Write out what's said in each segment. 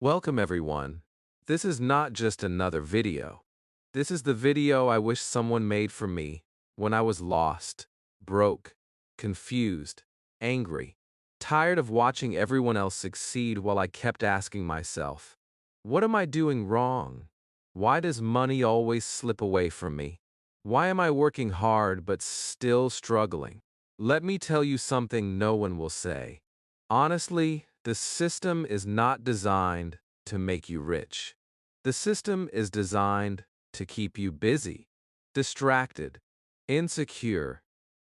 Welcome everyone. This is not just another video. This is the video I wish someone made for me when I was lost, broke, confused, angry, tired of watching everyone else succeed while I kept asking myself, what am I doing wrong? Why does money always slip away from me? Why am I working hard but still struggling? Let me tell you something no one will say. Honestly, the system is not designed to make you rich. The system is designed to keep you busy, distracted, insecure,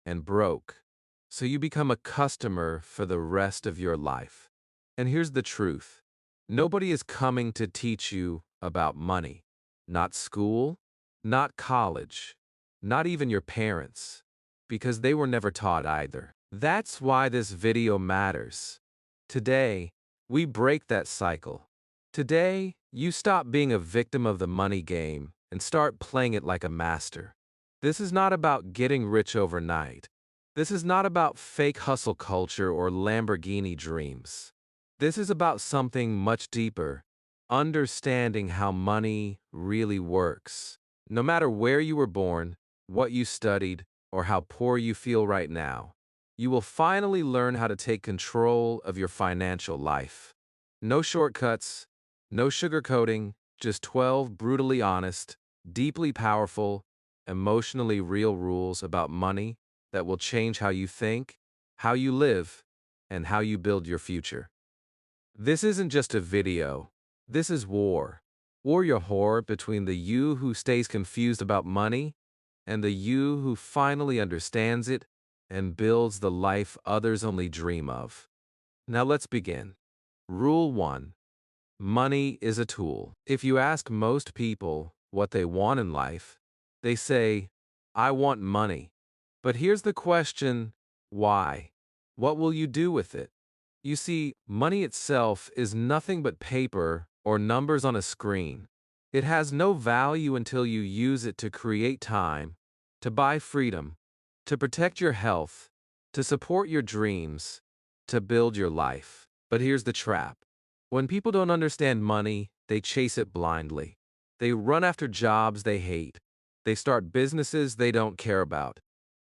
and broke, so you become a customer for the rest of your life. And here's the truth. Nobody is coming to teach you about money. Not school, not college, not even your parents, because they were never taught either. That's why this video matters. Today, we break that cycle. Today, you stop being a victim of the money game and start playing it like a master. This is not about getting rich overnight. This is not about fake hustle culture or Lamborghini dreams. This is about something much deeper, understanding how money really works. No matter where you were born, what you studied, or how poor you feel right now, you will finally learn how to take control of your financial life. No shortcuts, no sugarcoating, just 12 brutally honest, deeply powerful, emotionally real rules about money that will change how you think, how you live, and how you build your future. This isn't just a video. This is war. Warrior whore between the you who stays confused about money and the you who finally understands it and builds the life others only dream of. Now let's begin. Rule 1. Money is a tool. If you ask most people what they want in life, they say, I want money. But here's the question, why? What will you do with it? You see, money itself is nothing but paper or numbers on a screen. It has no value until you use it to create time, to buy freedom, to protect your health, to support your dreams, to build your life. But here's the trap. When people don't understand money, they chase it blindly. They run after jobs they hate. They start businesses they don't care about.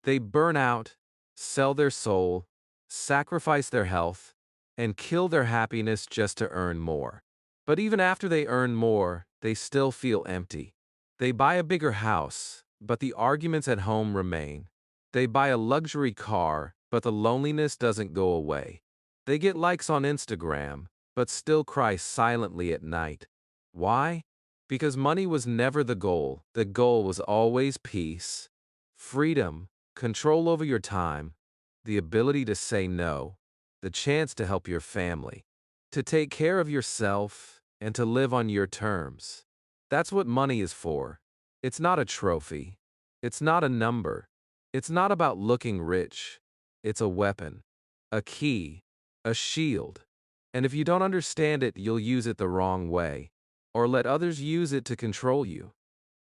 They burn out, sell their soul, sacrifice their health, and kill their happiness just to earn more. But even after they earn more, they still feel empty. They buy a bigger house, but the arguments at home remain. They buy a luxury car, but the loneliness doesn't go away. They get likes on Instagram, but still cry silently at night. Why? Because money was never the goal. The goal was always peace, freedom, control over your time, the ability to say no, the chance to help your family, to take care of yourself, and to live on your terms. That's what money is for. It's not a trophy. It's not a number. It's not about looking rich. It's a weapon, a key, a shield. And if you don't understand it, you'll use it the wrong way, or let others use it to control you.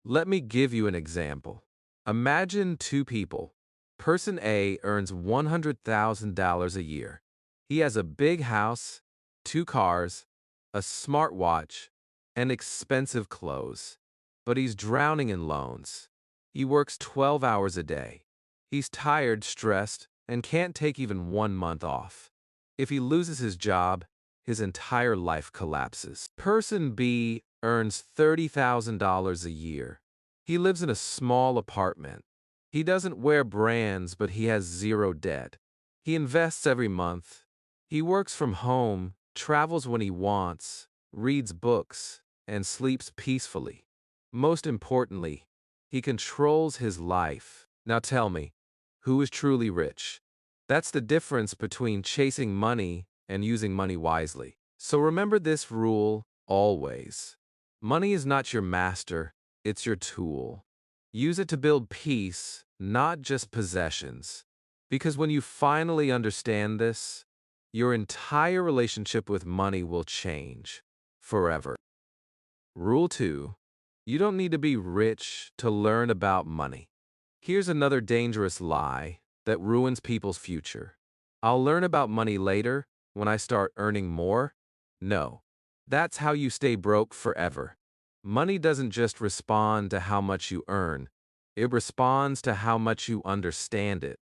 Let me give you an example. Imagine two people. Person A earns $100,000 a year. He has a big house, two cars, a smartwatch, and expensive clothes. But he's drowning in loans. He works 12 hours a day. He's tired, stressed, and can't take even 1 month off. If he loses his job, his entire life collapses. Person B earns $30,000 a year. He lives in a small apartment. He doesn't wear brands, but he has zero debt. He invests every month. He works from home, travels when he wants, reads books, and sleeps peacefully. Most importantly, he controls his life. Now tell me, who is truly rich? That's the difference between chasing money and using money wisely. So remember this rule always. Money is not your master, it's your tool. Use it to build peace, not just possessions. Because when you finally understand this, your entire relationship with money will change forever. Rule 2. You don't need to be rich to learn about money. Here's another dangerous lie that ruins people's future. I'll learn about money later when I start earning more. No. That's how you stay broke forever. Money doesn't just respond to how much you earn, it responds to how much you understand it.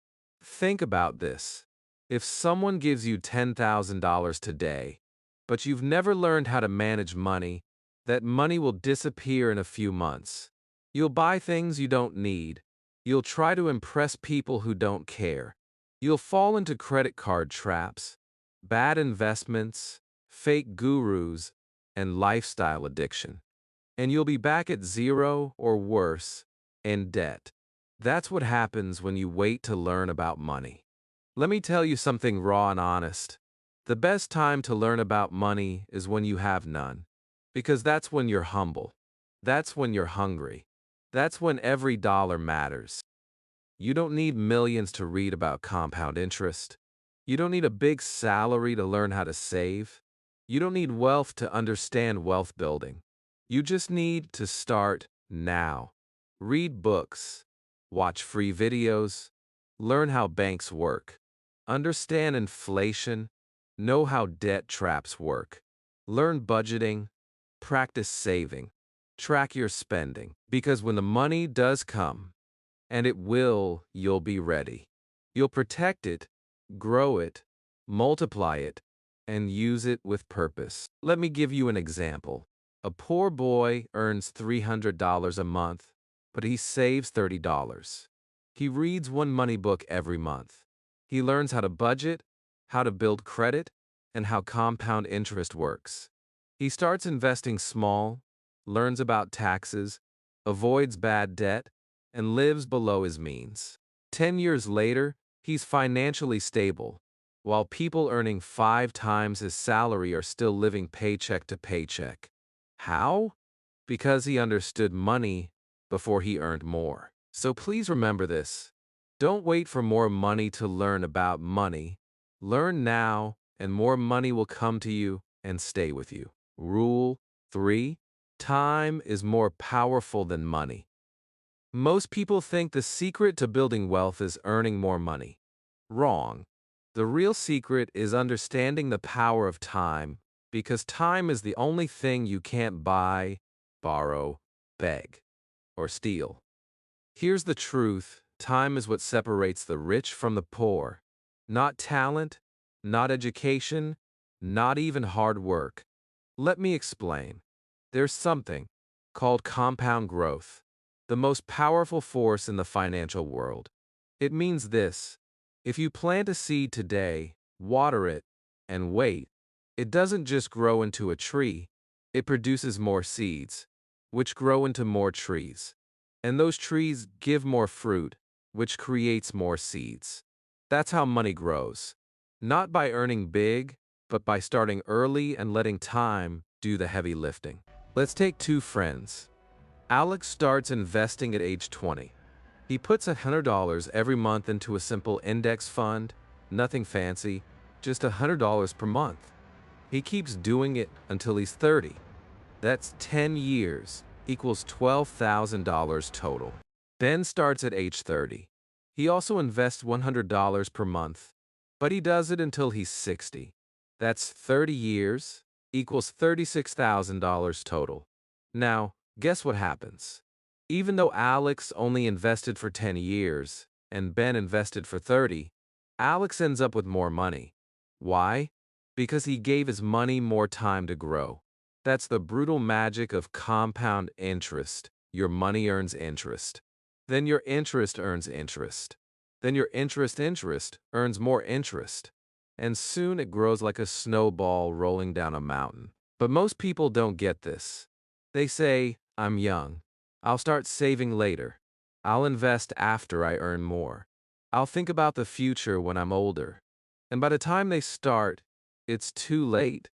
Think about this. If someone gives you $10,000 today, but you've never learned how to manage money, that money will disappear in a few months. You'll buy things you don't need. You'll try to impress people who don't care. You'll fall into credit card traps, bad investments, fake gurus, and lifestyle addiction. And you'll be back at zero or worse, in debt. That's what happens when you wait to learn about money. Let me tell you something raw and honest. The best time to learn about money is when you have none. Because that's when you're humble. That's when you're hungry. That's when every dollar matters. You don't need millions to read about compound interest. You don't need a big salary to learn how to save. You don't need wealth to understand wealth building. You just need to start now. Read books, watch free videos, learn how banks work, understand inflation, know how debt traps work, learn budgeting, practice saving, track your spending. Because when the money does come, and it will, you'll be ready. You'll protect it, grow it, multiply it, and use it with purpose. Let me give you an example. A poor boy earns $300 a month, but he saves $30. He reads one money book every month. He learns how to budget, how to build credit, and how compound interest works. He starts investing small, learns about taxes, avoids bad debt, and lives below his means. 10 years later, he's financially stable, while people earning 5 times his salary are still living paycheck to paycheck. How? Because he understood money before he earned more. So please remember this. Don't wait for more money to learn about money. Learn now, and more money will come to you and stay with you. Rule 3. Time is more powerful than money. Most people think the secret to building wealth is earning more money. Wrong. The real secret is understanding the power of time, because time is the only thing you can't buy, borrow, beg, or steal. Here's the truth. Time is what separates the rich from the poor. Not talent, not education, not even hard work. Let me explain. There's something called compound growth, the most powerful force in the financial world. It means this: if you plant a seed today, water it, and wait, it doesn't just grow into a tree, it produces more seeds, which grow into more trees. And those trees give more fruit, which creates more seeds. That's how money grows. Not by earning big, but by starting early and letting time do the heavy lifting. Let's take two friends. Alex starts investing at age 20. He puts $100 every month into a simple index fund, nothing fancy, just $100 per month. He keeps doing it until he's 30. That's 10 years, equals $12,000 total. Ben starts at age 30. He also invests $100 per month, but he does it until he's 60. That's 30 years, equals $36,000 total. Now, guess what happens? Even though Alex only invested for 10 years and Ben invested for 30, Alex ends up with more money. Why? Because he gave his money more time to grow. That's the brutal magic of compound interest. Your money earns interest. Then your interest earns interest. Then your interest earns more interest. And soon it grows like a snowball rolling down a mountain. But most people don't get this. They say, I'm young. I'll start saving later. I'll invest after I earn more. I'll think about the future when I'm older. And by the time they start, it's too late.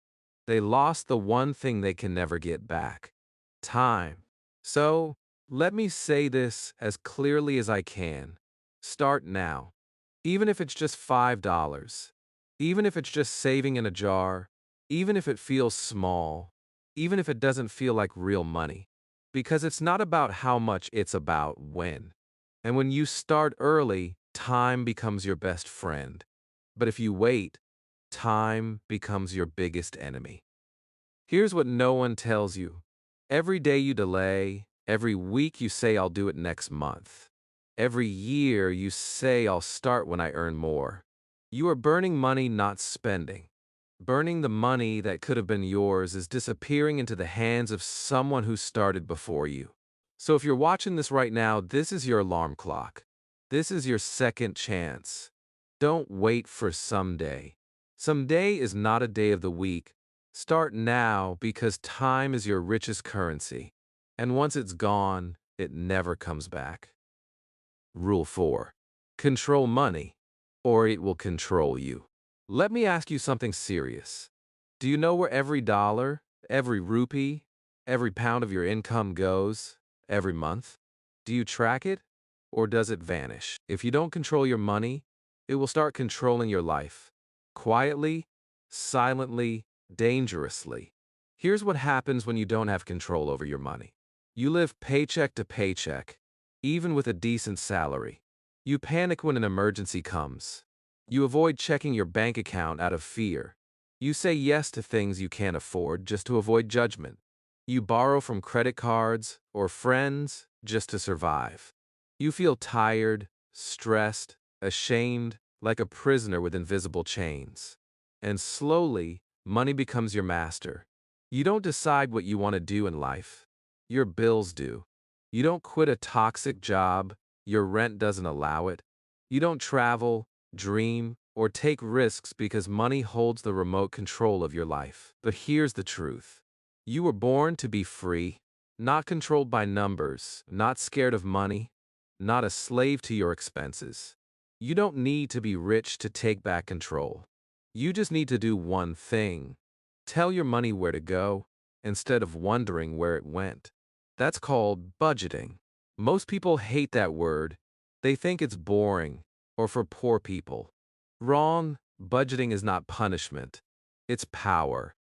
They lost the one thing they can never get back: time. So, let me say this as clearly as I can. Start now. Even if it's just $5. Even if it's just saving in a jar. Even if it feels small. Even if it doesn't feel like real money. Because it's not about how much, it's about when. And when you start early, time becomes your best friend. But if you wait, time becomes your biggest enemy. Here's what no one tells you. Every day you delay, every week you say I'll do it next month. Every year you say I'll start when I earn more. You are burning money, not spending. Burning the money that could have been yours is disappearing into the hands of someone who started before you. So if you're watching this right now, this is your alarm clock. This is your second chance. Don't wait for someday. Someday is not a day of the week. Start now because time is your richest currency. And once it's gone, it never comes back. Rule 4. Control money, or it will control you. Let me ask you something serious. Do you know where every dollar, every rupee, every pound of your income goes every month? Do you track it, or does it vanish? If you don't control your money, it will start controlling your life. Quietly, silently, dangerously. Here's what happens when you don't have control over your money. You live paycheck to paycheck, even with a decent salary. You panic when an emergency comes. You avoid checking your bank account out of fear. You say yes to things you can't afford just to avoid judgment. You borrow from credit cards or friends just to survive. You feel tired, stressed, ashamed, like a prisoner with invisible chains. And slowly, money becomes your master. You don't decide what you want to do in life. Your bills do. You don't quit a toxic job. Your rent doesn't allow it. You don't travel, dream, or take risks because money holds the remote control of your life. But here's the truth. You were born to be free, not controlled by numbers, not scared of money, not a slave to your expenses. You don't need to be rich to take back control. You just need to do one thing. Tell your money where to go instead of wondering where it went. That's called budgeting. Most people hate that word. They think it's boring or for poor people. Wrong. Budgeting is not punishment. It's power.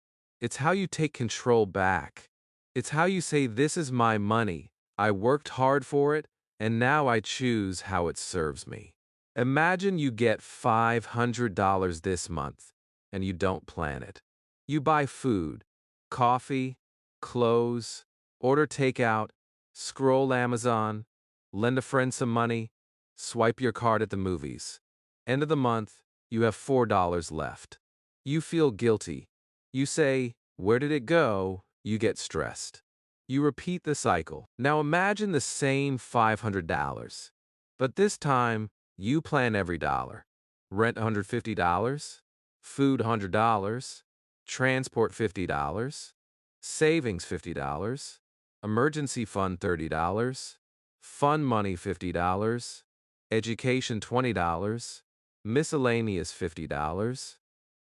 It's how you take control back. It's how you say, this is my money. I worked hard for it, and now I choose how it serves me. Imagine you get $500 this month, and you don't plan it. You buy food, coffee, clothes, order takeout, scroll Amazon, lend a friend some money, swipe your card at the movies. End of the month, you have $4 left. You feel guilty. You say, where did it go? You get stressed. You repeat the cycle. Now imagine the same $500. But this time, you plan every dollar. Rent $150, food $100, transport $50, savings $50, emergency fund $30, fund money $50, education $20, miscellaneous $50.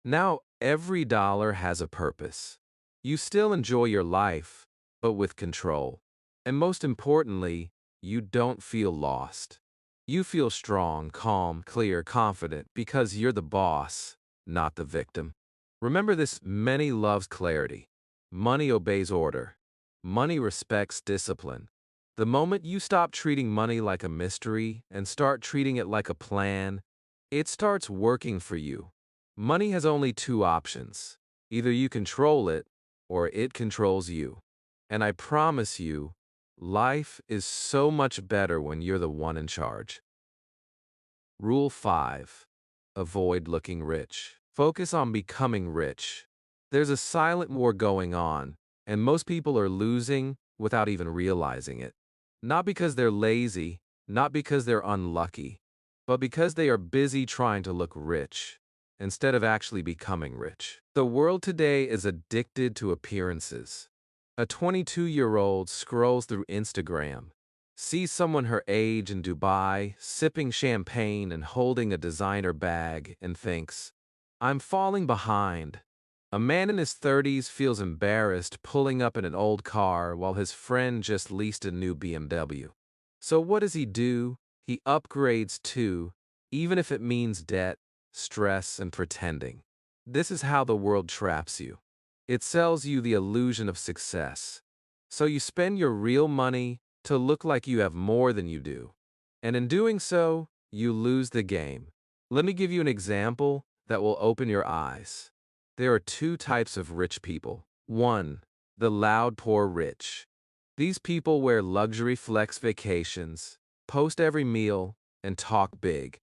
Now every dollar has a purpose. You still enjoy your life, but with control. And most importantly, you don't feel lost. You feel strong, calm, clear, confident because you're the boss, not the victim. Remember this: money loves clarity. Money obeys order. Money respects discipline. The moment you stop treating money like a mystery and start treating it like a plan, it starts working for you. Money has only two options. Either you control it, or it controls you. And I promise you, life is so much better when you're the one in charge. Rule 5. Avoid looking rich. Focus on becoming rich. There's a silent war going on, and most people are losing without even realizing it. Not because they're lazy, not because they're unlucky, but because they are busy trying to look rich instead of actually becoming rich. The world today is addicted to appearances. A 22-year-old scrolls through Instagram, sees someone her age in Dubai, sipping champagne and holding a designer bag, and thinks, I'm falling behind. A man in his 30s feels embarrassed pulling up in an old car while his friend just leased a new BMW. So what does he do? He upgrades too, even if it means debt, stress, and pretending. This is how the world traps you. It sells you the illusion of success. So you spend your real money to look like you have more than you do. And in doing so, you lose the game. Let me give you an example that will open your eyes. There are two types of rich people. 1. The loud poor rich. These people wear luxury flex vacations, post every meal, and talk big.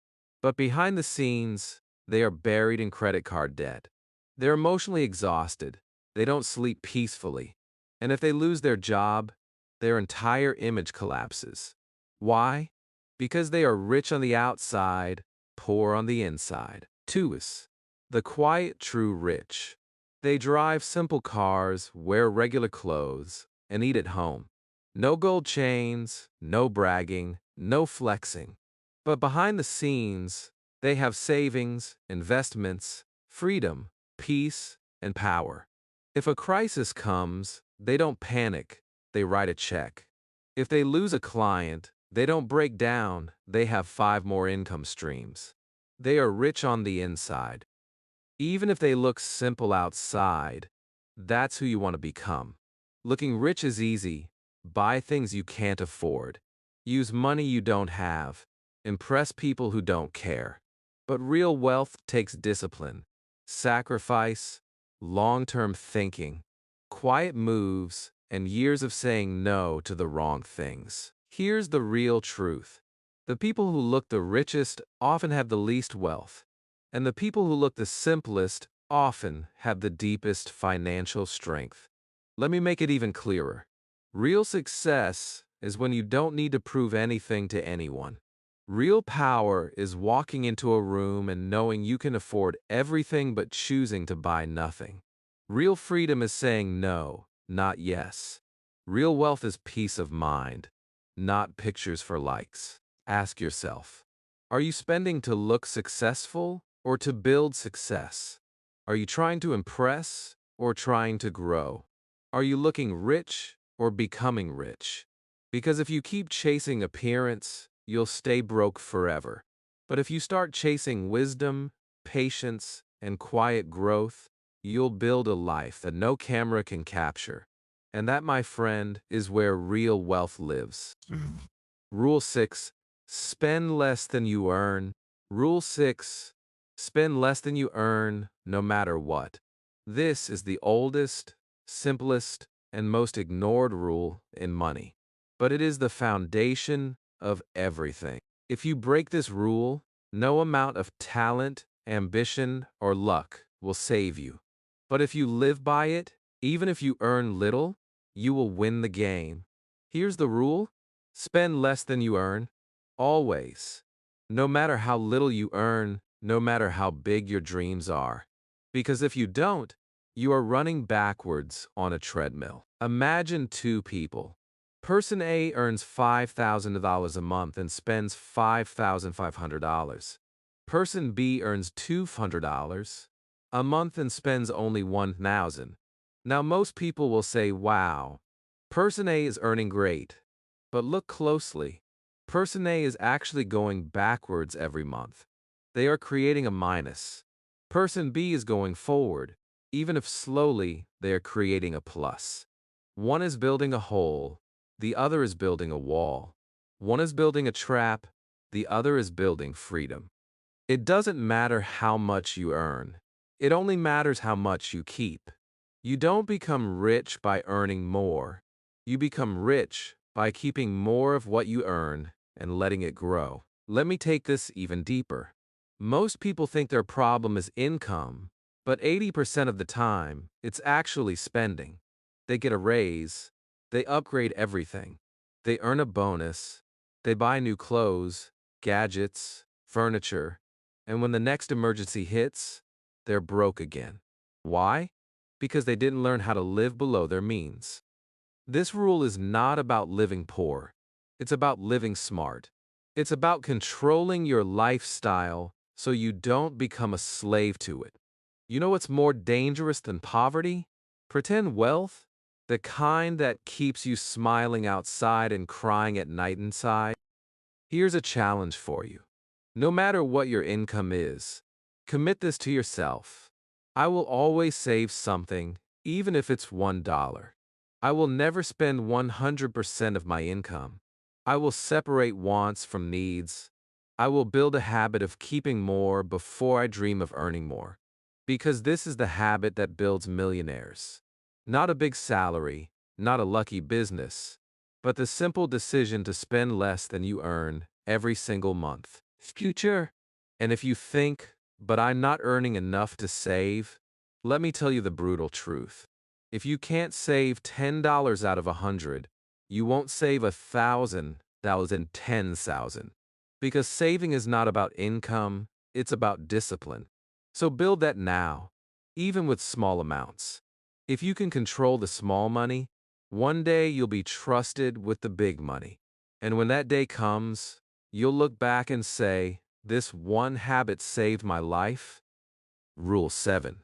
But behind the scenes, they are buried in credit card debt. They're emotionally exhausted. They don't sleep peacefully. And if they lose their job, their entire image collapses. Why? Because they are rich on the outside, poor on the inside. 2. The quiet, true rich. They drive simple cars, wear regular clothes, and eat at home. No gold chains, no bragging, no flexing. But behind the scenes, they have savings, investments, freedom, peace, and power. If a crisis comes, they don't panic, they write a check. If they lose a client, they don't break down, they have 5 more income streams. They are rich on the inside. Even if they look simple outside, that's who you want to become. Looking rich is easy. Buy things you can't afford. Use money you don't have. Impress people who don't care. But real wealth takes discipline, sacrifice, long-term thinking, quiet moves, and years of saying no to the wrong things. Here's the real truth. The people who look the richest often have the least wealth, and the people who look the simplest often have the deepest financial strength. Let me make it even clearer. Real success is when you don't need to prove anything to anyone. Real power is walking into a room and knowing you can afford everything but choosing to buy nothing. Real freedom is saying no, not yes. Real wealth is peace of mind, not pictures for likes. Ask yourself, are you spending to look successful or to build success? Are you trying to impress or trying to grow? Are you looking rich or becoming rich? Because if you keep chasing appearance, you'll stay broke forever. But if you start chasing wisdom, patience, and quiet growth, you'll build a life that no camera can capture. And that, my friend, is where real wealth lives. Rule 6. Spend less than you earn. Rule 6. Spend less than you earn, no matter what. This is the oldest, simplest, and most ignored rule in money. But it is the foundation of everything. If you break this rule, no amount of talent, ambition, or luck will save you. But if you live by it, even if you earn little, you will win the game. Here's the rule. Spend less than you earn. Always. No matter how little you earn, no matter how big your dreams are. Because if you don't, you are running backwards on a treadmill. Imagine 2 people. Person A earns $5,000 a month and spends $5,500. Person B earns $200 a month and spends only $1,000. Now most people will say, wow, Person A is earning great. But look closely. Person A is actually going backwards every month. They are creating a minus. Person B is going forward. Even if slowly, they are creating a plus. One is building a hole. The other is building a wall. One is building a trap. The other is building freedom. It doesn't matter how much you earn. It only matters how much you keep. You don't become rich by earning more. You become rich by keeping more of what you earn and letting it grow. Let me take this even deeper. Most people think their problem is income, but 80% of the time, it's actually spending. They get a raise, they upgrade everything, they earn a bonus, they buy new clothes, gadgets, furniture, and when the next emergency hits, they're broke again. Why? Because they didn't learn how to live below their means. This rule is not about living poor. It's about living smart. It's about controlling your lifestyle so you don't become a slave to it. You know what's more dangerous than poverty? Pretend wealth, the kind that keeps you smiling outside and crying at night inside. Here's a challenge for you. No matter what your income is, commit this to yourself. I will always save something, even if it's $1. I will never spend 100% of my income. I will separate wants from needs. I will build a habit of keeping more before I dream of earning more. Because this is the habit that builds millionaires. Not a big salary, not a lucky business, but the simple decision to spend less than you earn every single month. Future. And if you think, but I'm not earning enough to save, let me tell you the brutal truth. If you can't save $10 out of 100, you won't save 1,000, 10,000. Because saving is not about income, it's about discipline. So build that now, even with small amounts. If you can control the small money, one day you'll be trusted with the big money. And when that day comes, you'll look back and say, this one habit saved my life. Rule 7.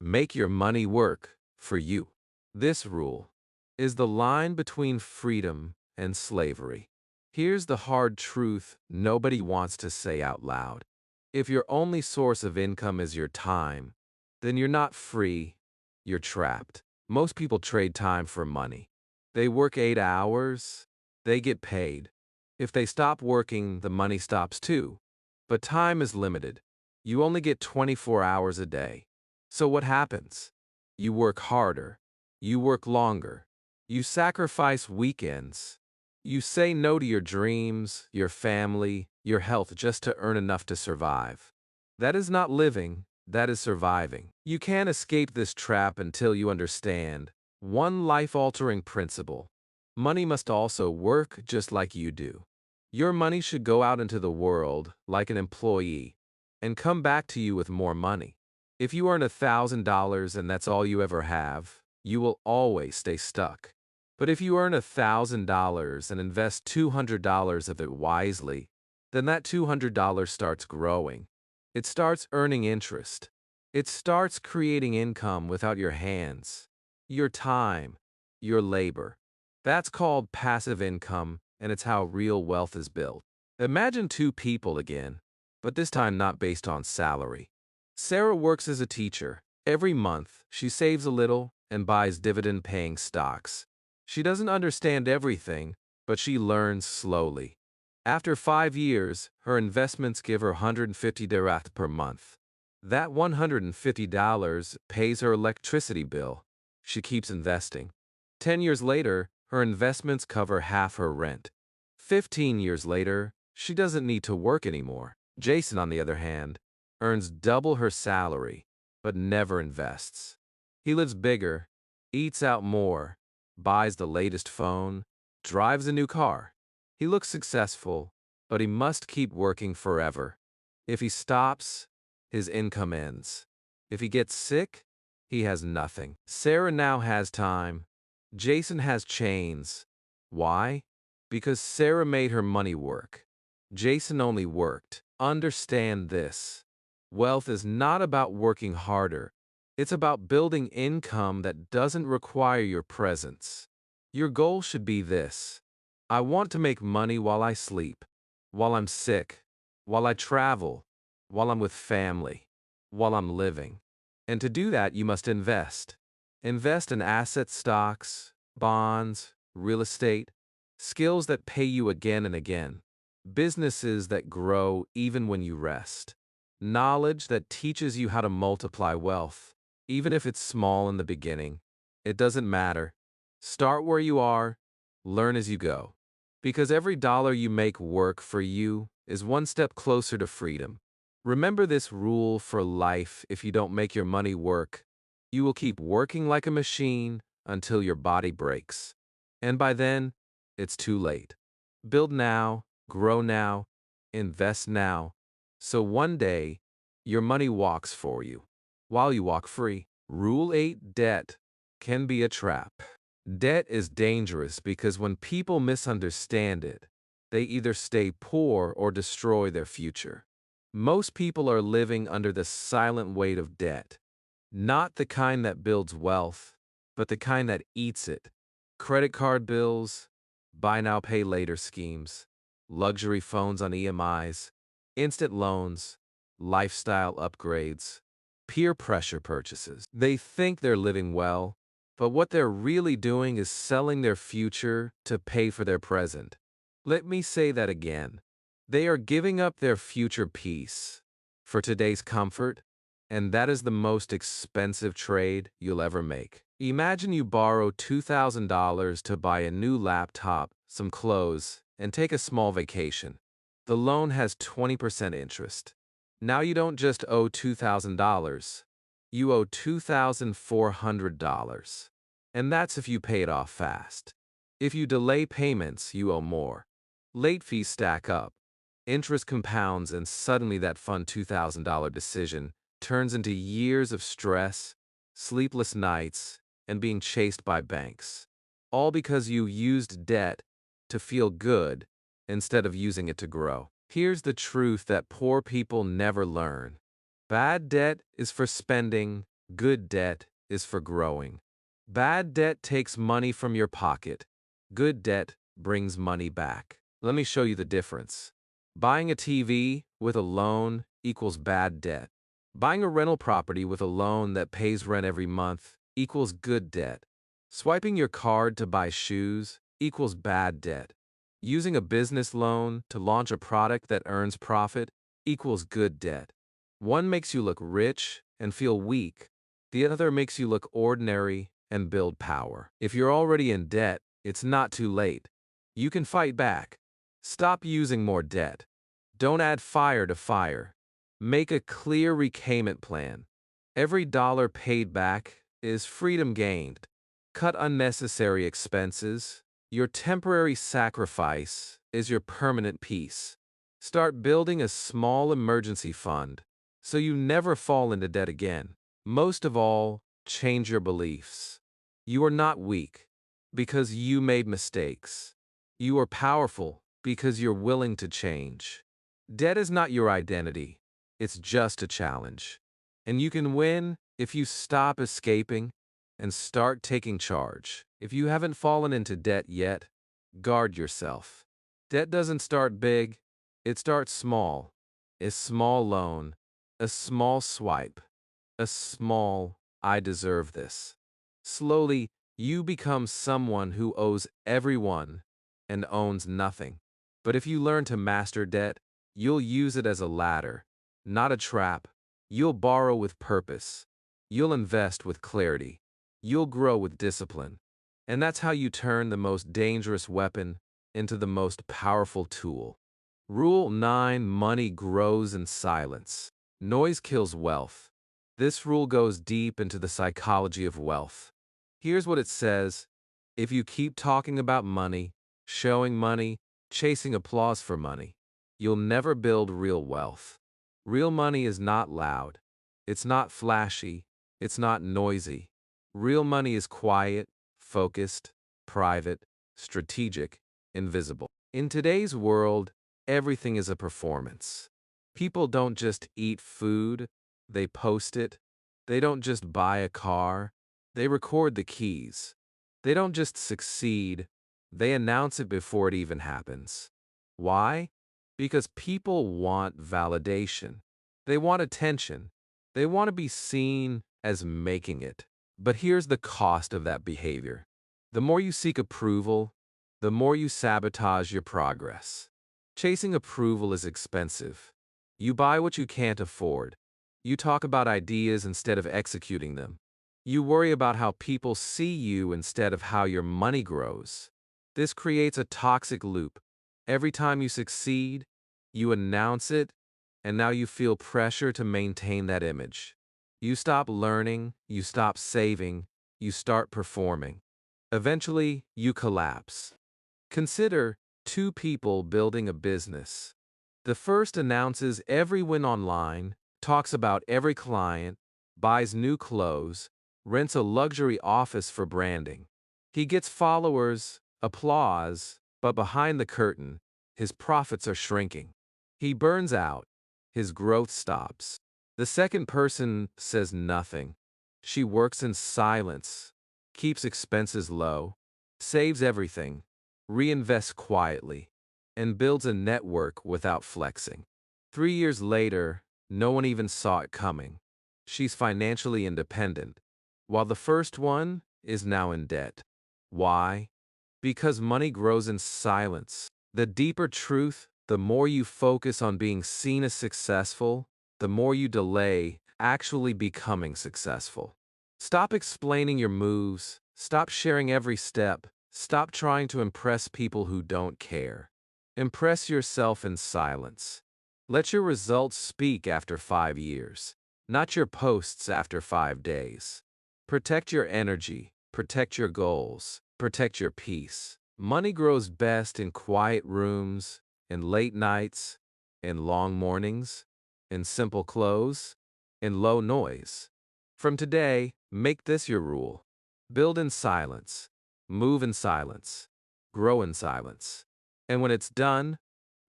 Make your money work for you. This rule is the line between freedom and slavery. Here's the hard truth nobody wants to say out loud. If your only source of income is your time, then you're not free, you're trapped. Most people trade time for money. They work 8 hours, they get paid. If they stop working, the money stops too. But time is limited. You only get 24 hours a day. So what happens? You work harder. You work longer. You sacrifice weekends. You say no to your dreams, your family, your health just to earn enough to survive. That is not living, that is surviving. You can't escape this trap until you understand one life-altering principle. Money must also work just like you do. Your money should go out into the world like an employee and come back to you with more money. If you earn $1,000 and that's all you ever have, you will always stay stuck. But if you earn $1,000 and invest $200 of it wisely, then that $200 starts growing. It starts earning interest. It starts creating income without your hands, your time, your labor. That's called passive income, and it's how real wealth is built. Imagine two people again, but this time not based on salary. Sarah works as a teacher. Every month, she saves a little and buys dividend-paying stocks. She doesn't understand everything, but she learns slowly. After 5 years, her investments give her $150 per month. That $150 pays her electricity bill. She keeps investing. 10 years later, her investments cover half her rent. 15 years later, she doesn't need to work anymore. Jason, on the other hand, earns double her salary, but never invests. He lives bigger, eats out more, buys the latest phone, drives a new car. He looks successful, but he must keep working forever. If he stops, his income ends. If he gets sick, he has nothing. Sarah now has time. Jason has chains. Why? Because Sarah made her money work. Jason only worked. Understand this. Wealth is not about working harder. It's about building income that doesn't require your presence. Your goal should be this. I want to make money while I sleep, while I'm sick, while I travel, while I'm with family, while I'm living. And to do that, you must invest. Invest in asset stocks, bonds, real estate, skills that pay you again and again, businesses that grow even when you rest, knowledge that teaches you how to multiply wealth, even if it's small in the beginning. It doesn't matter. Start where you are, learn as you go. Because every dollar you make work for you is one step closer to freedom. Remember this rule for life: if you don't make your money work, you will keep working like a machine until your body breaks. And by then, it's too late. Build now, grow now, invest now, so one day, your money walks for you, while you walk free. Rule 8: debt can be a trap. Debt is dangerous because when people misunderstand it, they either stay poor or destroy their future. Most people are living under the silent weight of debt, not the kind that builds wealth, but the kind that eats it. Credit card bills, buy now, pay later schemes, luxury phones on EMIs, instant loans, lifestyle upgrades, peer pressure purchases. They think they're living well, but what they're really doing is selling their future to pay for their present. Let me say that again. They are giving up their future peace for today's comfort, and that is the most expensive trade you'll ever make. Imagine you borrow $2,000 to buy a new laptop, some clothes, and take a small vacation. The loan has 20% interest. Now you don't just owe $2,000, you owe $2,400. And that's if you pay it off fast. If you delay payments, you owe more. Late fees stack up. Interest compounds, and suddenly that fun $2,000 decision turns into years of stress, sleepless nights, and being chased by banks. All because you used debt to feel good instead of using it to grow. Here's the truth that poor people never learn. Bad debt is for spending, good debt is for growing. Bad debt takes money from your pocket. Good debt brings money back. Let me show you the difference. Buying a TV with a loan equals bad debt. Buying a rental property with a loan that pays rent every month equals good debt. Swiping your card to buy shoes equals bad debt. Using a business loan to launch a product that earns profit equals good debt. One makes you look rich and feel weak. The other makes you look ordinary and build power. If you're already in debt, it's not too late. You can fight back. Stop using more debt. Don't add fire to fire. Make a clear repayment plan. Every dollar paid back is freedom gained. Cut unnecessary expenses. Your temporary sacrifice is your permanent peace. Start building a small emergency fund so you never fall into debt again. Most of all, change your beliefs. You are not weak because you made mistakes. You are powerful because you're willing to change. Debt is not your identity. It's just a challenge. And you can win if you stop escaping and start taking charge. If you haven't fallen into debt yet, guard yourself. Debt doesn't start big, it starts small. A small loan, a small swipe, a small, I deserve this. Slowly, you become someone who owes everyone and owns nothing. But if you learn to master debt, you'll use it as a ladder, not a trap. You'll borrow with purpose. You'll invest with clarity. You'll grow with discipline. And that's how you turn the most dangerous weapon into the most powerful tool. Rule 9: Money grows in silence. Noise kills wealth. This rule goes deep into the psychology of wealth. Here's what it says: if you keep talking about money, showing money, chasing applause for money, you'll never build real wealth. Real money is not loud. It's not flashy. It's not noisy. Real money is quiet, focused, private, strategic, invisible. In today's world, everything is a performance. People don't just eat food, they post it. They don't just buy a car, they record the keys. They don't just succeed, they announce it before it even happens. Why? Because people want validation. They want attention. They want to be seen as making it. But here's the cost of that behavior. The more you seek approval, the more you sabotage your progress. Chasing approval is expensive. You buy what you can't afford. You talk about ideas instead of executing them. You worry about how people see you instead of how your money grows. This creates a toxic loop. Every time you succeed, you announce it, and now you feel pressure to maintain that image. You stop learning, you stop saving, you start performing. Eventually, you collapse. Consider two people building a business. The first announces every win online, talks about every client, buys new clothes, rents a luxury office for branding. He gets followers, applause, but behind the curtain, his profits are shrinking. He burns out. His growth stops. The second person says nothing. She works in silence, keeps expenses low, saves everything, reinvests quietly, and builds a network without flexing. 3 years later, no one even saw it coming. She's financially independent, while the first one is now in debt. Why? Because money grows in silence. The deeper truth: the more you focus on being seen as successful, the more you delay actually becoming successful. Stop explaining your moves. Stop sharing every step. Stop trying to impress people who don't care. Impress yourself in silence. Let your results speak after 5 years, not your posts after 5 days. Protect your energy. Protect your goals. Protect your peace. Money grows best in quiet rooms, in late nights, in long mornings, in simple clothes, in low noise. From today, make this your rule. Build in silence. Move in silence. Grow in silence. And when it's done,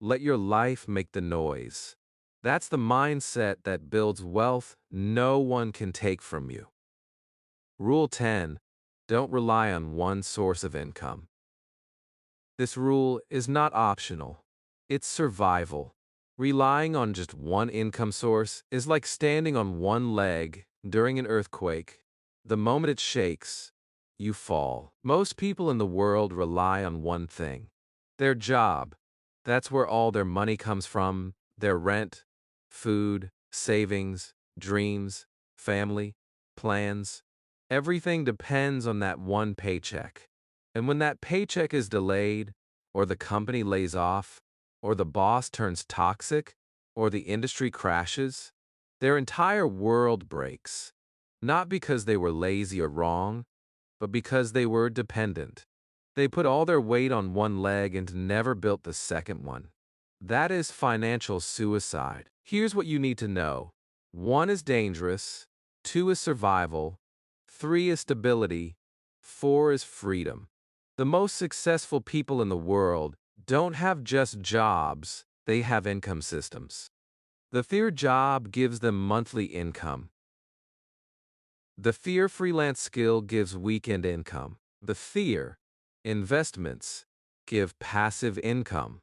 let your life make the noise. That's the mindset that builds wealth no one can take from you. Rule 10. Don't rely on one source of income. This rule is not optional. It's survival. Relying on just one income source is like standing on one leg during an earthquake. The moment it shakes, you fall. Most people in the world rely on one thing: their job. That's where all their money comes from: their rent, food, savings, dreams, family, plans. Everything depends on that one paycheck. And when that paycheck is delayed, or the company lays off, or the boss turns toxic, or the industry crashes, their entire world breaks. Not because they were lazy or wrong, but because they were dependent. They put all their weight on one leg and never built the second one. That is financial suicide. Here's what you need to know. 1 is dangerous, 2 is survival, 3 is stability, 4 is freedom. The most successful people in the world don't have just jobs, they have income systems. The fear job gives them monthly income. The fear freelance skill gives weekend income. The fear investments give passive income.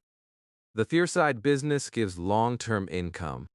The fear side business gives long-term income.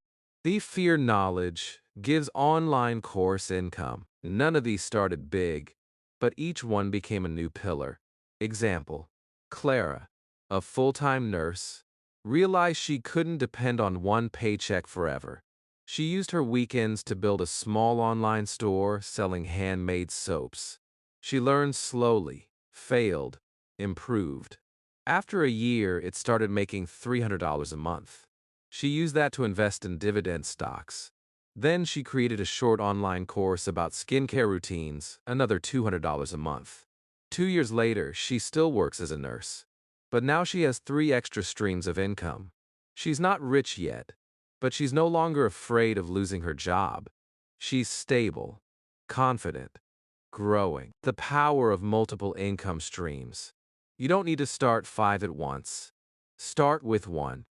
The fear knowledge gives online course income. None of these started big, but each one became a new pillar. Example: Clara, a full-time nurse, realized she couldn't depend on one paycheck forever. She used her weekends to build a small online store selling handmade soaps. She learned slowly, failed, improved. After a year, it started making $300 a month. She used that to invest in dividend stocks. Then she created a short online course about skincare routines, another $200 a month. 2 years later, she still works as a nurse. But now she has 3 extra streams of income. She's not rich yet, but she's no longer afraid of losing her job. She's stable, confident, growing. The power of multiple income streams. You don't need to start 5 at once. Start with 1.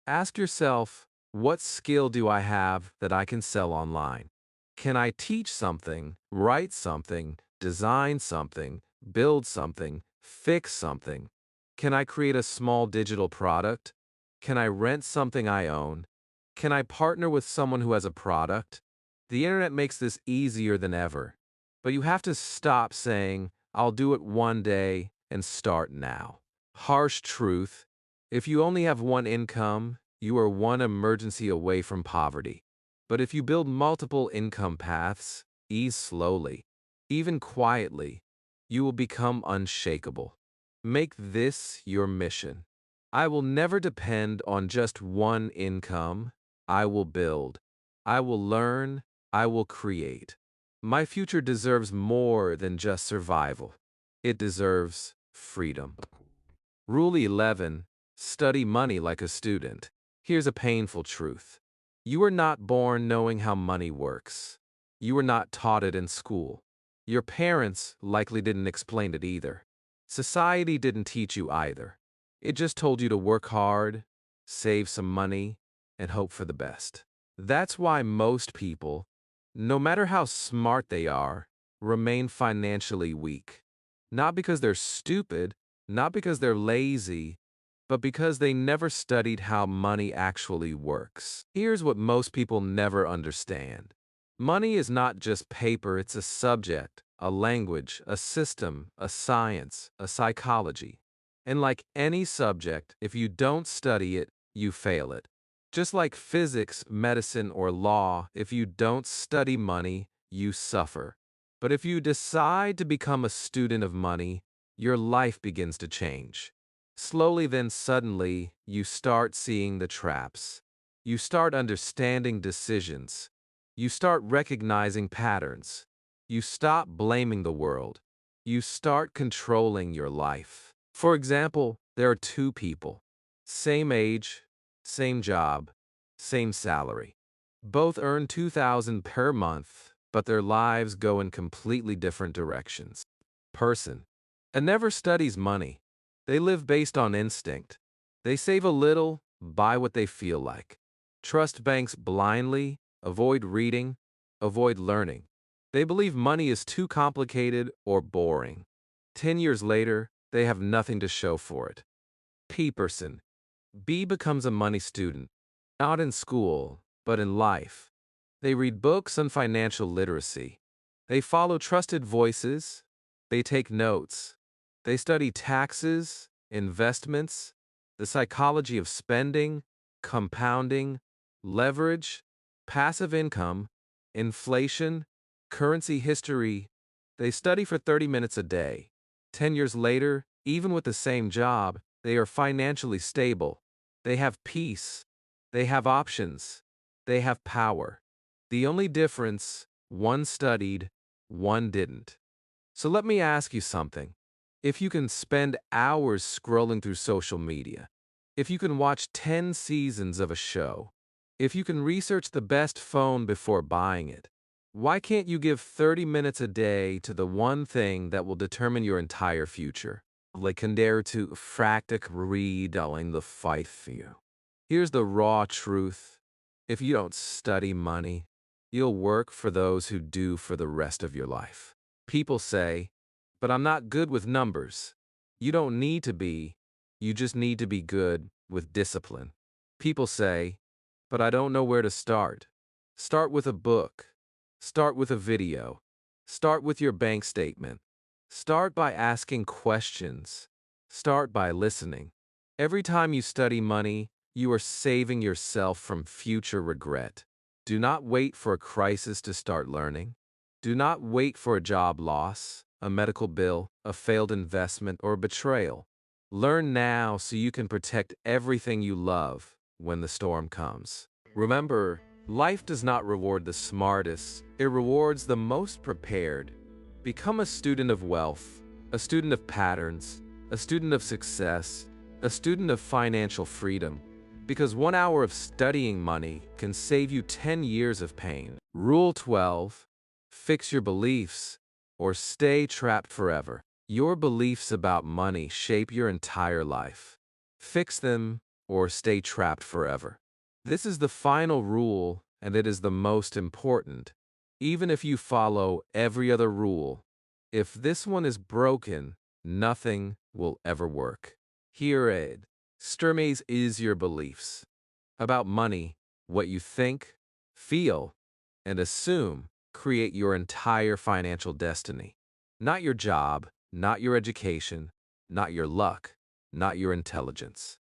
Ask yourself, what skill do I have that I can sell online? Can I teach something, write something, design something, build something, fix something? Can I create a small digital product? Can I rent something I own? Can I partner with someone who has a product? The internet makes this easier than ever. But you have to stop saying, I'll do it one day, and start now. Harsh truth: if you only have one income, you are one emergency away from poverty. But if you build multiple income paths, ease slowly, even quietly, you will become unshakable. Make this your mission. I will never depend on just one income. I will build. I will learn. I will create. My future deserves more than just survival. It deserves freedom. Rule 11. Study money like a student. Here's a painful truth. You are not born knowing how money works. You were not taught it in school. Your parents likely didn't explain it either. Society didn't teach you either. It just told you to work hard, save some money, and hope for the best. That's why most people, no matter how smart they are, remain financially weak. Not because they're stupid, not because they're lazy, but because they never studied how money actually works. Here's what most people never understand. Money is not just paper, it's a subject, a language, a system, a science, a psychology. And like any subject, if you don't study it, you fail it. Just like physics, medicine, or law, if you don't study money, you suffer. But if you decide to become a student of money, your life begins to change. Slowly, then suddenly, you start seeing the traps. You start understanding decisions. You start recognizing patterns. You stop blaming the world. You start controlling your life. For example, there are two people. Same age, same job, same salary. Both earn $2,000 per month, but their lives go in completely different directions. Person. And never studies money. They live based on instinct. They save a little, buy what they feel like. Trust banks blindly, avoid reading, avoid learning. They believe money is too complicated or boring. 10 years later, they have nothing to show for it. P person. B becomes a money student, not in school, but in life. They read books on financial literacy. They follow trusted voices. They take notes. They study taxes, investments, the psychology of spending, compounding, leverage, passive income, inflation, currency history. They study for 30 minutes a day. 10 years later, even with the same job, they are financially stable. They have peace. They have options. They have power. The only difference, one studied, one didn't. So let me ask you something. If you can spend hours scrolling through social media, if you can watch 10 seasons of a show, if you can research the best phone before buying it, why can't you give 30 minutes a day to the one thing that will determine your entire future? Legendary to fractic redoing the fight for you. Here's the raw truth. If you don't study money, you'll work for those who do for the rest of your life. People say, but I'm not good with numbers. You don't need to be. You just need to be good with discipline. People say, but I don't know where to start. Start with a book. Start with a video. Start with your bank statement. Start by asking questions. Start by listening. Every time you study money, you are saving yourself from future regret. Do not wait for a crisis to start learning. Do not wait for a job loss, a medical bill, a failed investment, or betrayal. Learn now so you can protect everything you love when the storm comes. Remember, life does not reward the smartest, it rewards the most prepared. Become a student of wealth, a student of patterns, a student of success, a student of financial freedom. Because 1 hour of studying money can save you 10 years of pain. Rule 12. Fix your beliefs, or stay trapped forever. Your beliefs about money shape your entire life. Fix them, or stay trapped forever. This is the final rule, and it is the most important. Even if you follow every other rule, if this one is broken, nothing will ever work. Here it is your beliefs about money, what you think, feel, and assume create your entire financial destiny. Not your job, not your education, not your luck, not your intelligence.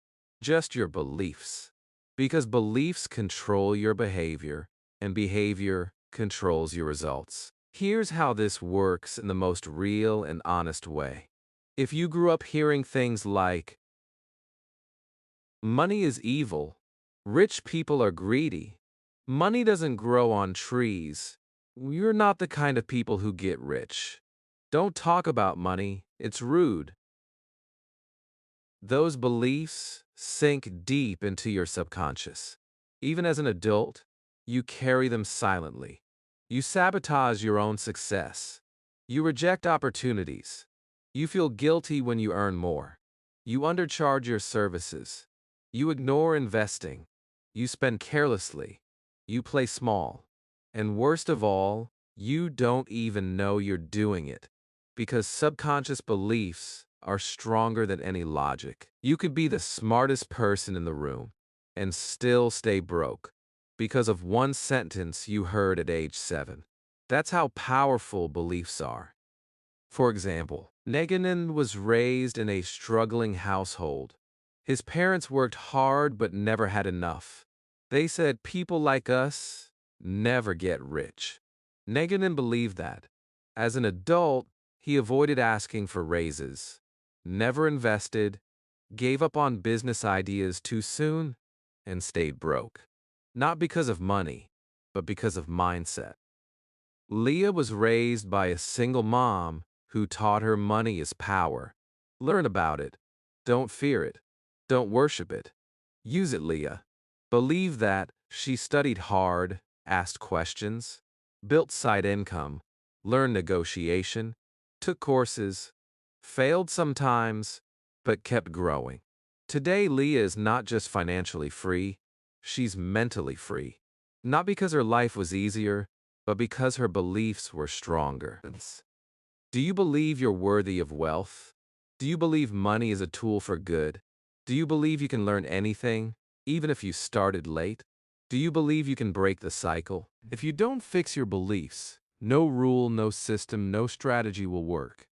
Just your beliefs. Because beliefs control your behavior, and behavior controls your results. Here's how this works in the most real and honest way. If you grew up hearing things like, money is evil, rich people are greedy, money doesn't grow on trees, you're not the kind of people who get rich. Don't talk about money, it's rude. Those beliefs sink deep into your subconscious. Even as an adult, you carry them silently. You sabotage your own success. You reject opportunities. You feel guilty when you earn more. You undercharge your services. You ignore investing. You spend carelessly. You play small. And worst of all, you don't even know you're doing it. Because subconscious beliefs are stronger than any logic. You could be the smartest person in the room and still stay broke because of one sentence you heard at age 7. That's how powerful beliefs are. For example, Neganin was raised in a struggling household. His parents worked hard but never had enough. They said people like us never get rich. Neganin believed that. As an adult, he avoided asking for raises, never invested, gave up on business ideas too soon, and stayed broke. Not because of money, but because of mindset. Leah was raised by a single mom who taught her money is power. Learn about it. Don't fear it. Don't worship it. Use it, Leah. Believe that. She studied hard, asked questions, built side income, learned negotiation, took courses, failed sometimes, but kept growing. Today, Leah is not just financially free, she's mentally free. Not because her life was easier, but because her beliefs were stronger. Do you believe you're worthy of wealth? Do you believe money is a tool for good? Do you believe you can learn anything, even if you started late? Do you believe you can break the cycle? If you don't fix your beliefs, no rule, no system, no strategy will work.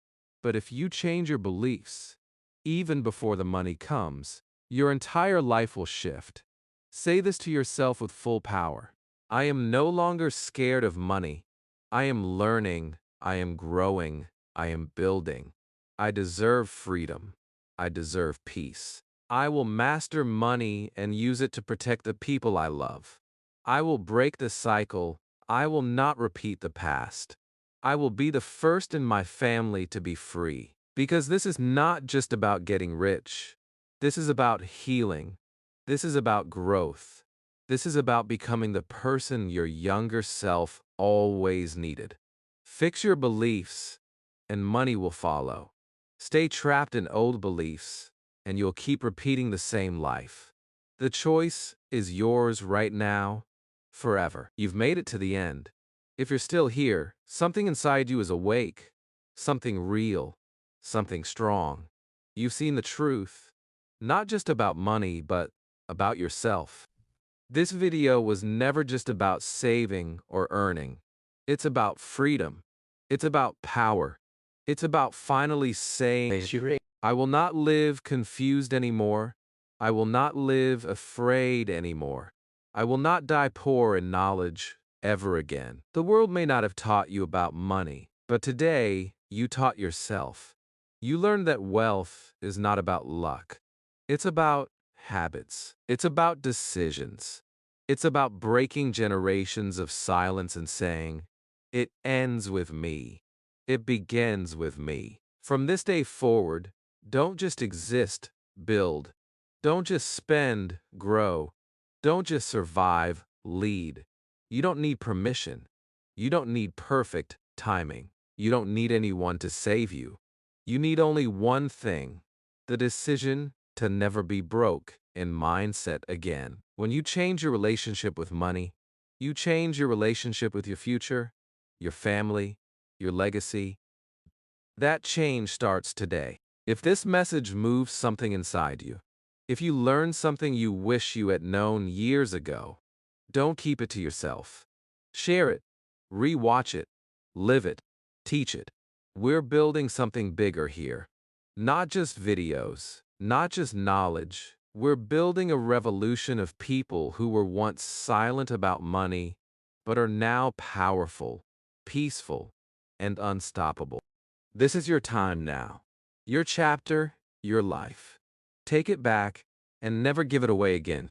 But if you change your beliefs, even before the money comes, your entire life will shift. Say this to yourself with full power. I am no longer scared of money. I am learning. I am growing. I am building. I deserve freedom. I deserve peace. I will master money and use it to protect the people I love. I will break the cycle. I will not repeat the past. I will be the first in my family to be free. Because this is not just about getting rich. This is about healing. This is about growth. This is about becoming the person your younger self always needed. Fix your beliefs, and money will follow. Stay trapped in old beliefs, and you'll keep repeating the same life. The choice is yours right now, forever. You've made it to the end. If you're still here, something inside you is awake, something real, something strong. You've seen the truth, not just about money, but about yourself. This video was never just about saving or earning. It's about freedom. It's about power. It's about finally saying, I will not live confused anymore. I will not live afraid anymore. I will not die poor in knowledge ever again. The world may not have taught you about money, but today you taught yourself. You learned that wealth is not about luck. It's about habits. It's about decisions. It's about breaking generations of silence and saying, it ends with me. It begins with me. From this day forward, don't just exist, build. Don't just spend, grow. Don't just survive, lead. You don't need permission. You don't need perfect timing. You don't need anyone to save you. You need only one thing, the decision to never be broke in mindset again. When you change your relationship with money, you change your relationship with your future, your family, your legacy. That change starts today. If this message moves something inside you, if you learn something you wish you had known years ago, don't keep it to yourself. Share it, re-watch it, live it, teach it. We're building something bigger here. Not just videos, not just knowledge. We're building a revolution of people who were once silent about money, but are now powerful, peaceful, and unstoppable. This is your time now. Your chapter, your life. Take it back and never give it away again.